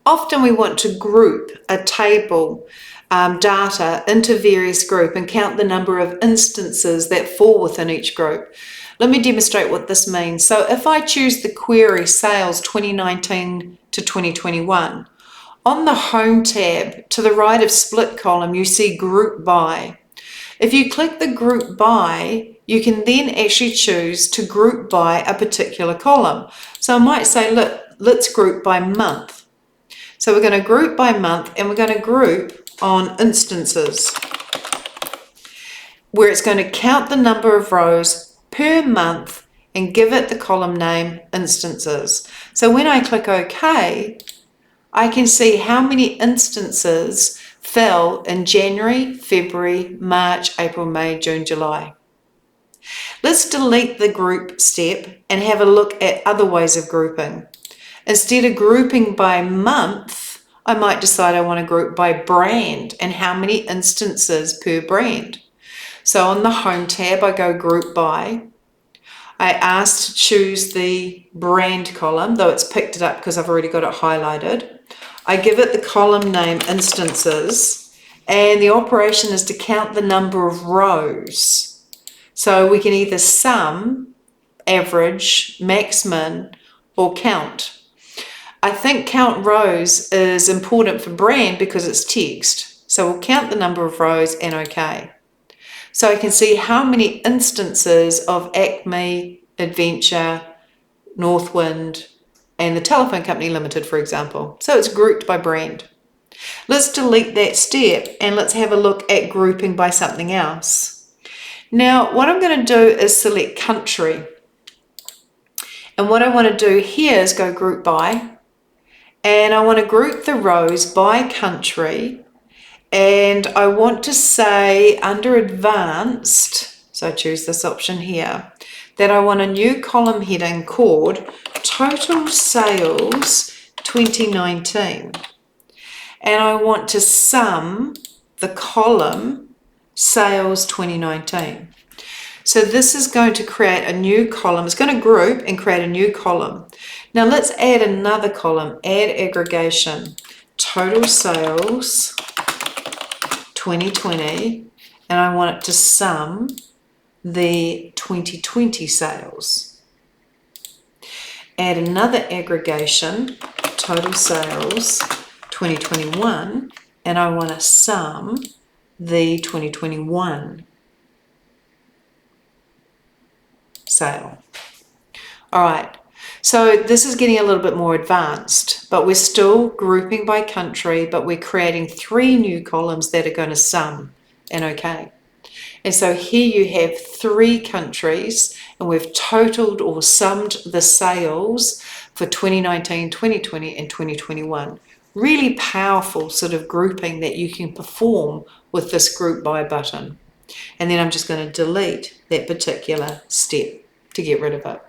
Often we want to group a table data into various groups and count the number of instances that fall within each group. Let me demonstrate what this means. So if I choose the query sales 2019 to 2021, on the Home tab to the right of split column, you see Group By. If you click the Group By, you can then actually choose to group by a particular column. So I might say, look, let's group by month. So we're going to group by month, and we're going to group on instances, where it's going to count the number of rows per month and give it the column name instances. So when I click OK, I can see how many instances fell in January, February, March, April, May, June, July. Let's delete the group step and have a look at other ways of grouping. Instead of grouping by month, I might decide I want to group by brand and how many instances per brand. So on the Home tab, I go Group By. I ask to choose the brand column, though it's picked it up because I've already got it highlighted. I give it the column name instances, and the operation is to count the number of rows. So we can either sum, average, max, min, or count. I think count rows is important for brand because it's text. So we'll count the number of rows and OK. So I can see how many instances of Acme, Adventure, Northwind, and the Telephone Company Limited, for example. So it's grouped by brand. Let's delete that step and let's have a look at grouping by something else. Now, what I'm going to do is select country. And what I want to do here is go Group By. And I want to group the rows by country. And I want to say under Advanced, so I choose this option here, that I want a new column heading called Total Sales 2019. And I want to sum the column Sales 2019. So this is going to create a new column. It's going to group and create a new column. Now let's add another column, add aggregation, Total Sales 2020, and I want it to sum the 2020 sales. Add another aggregation, Total Sales 2021, and I want to sum the 2021 sale. All right, so this is getting a little bit more advanced, but we're still grouping by country, but we're creating 3 new columns that are going to sum and OK. And so here you have 3 countries, and we've totaled or summed the sales for 2019, 2020, and 2021. Really powerful sort of grouping that you can perform with this Group By button. And then I'm just going to delete that particular step to get rid of it.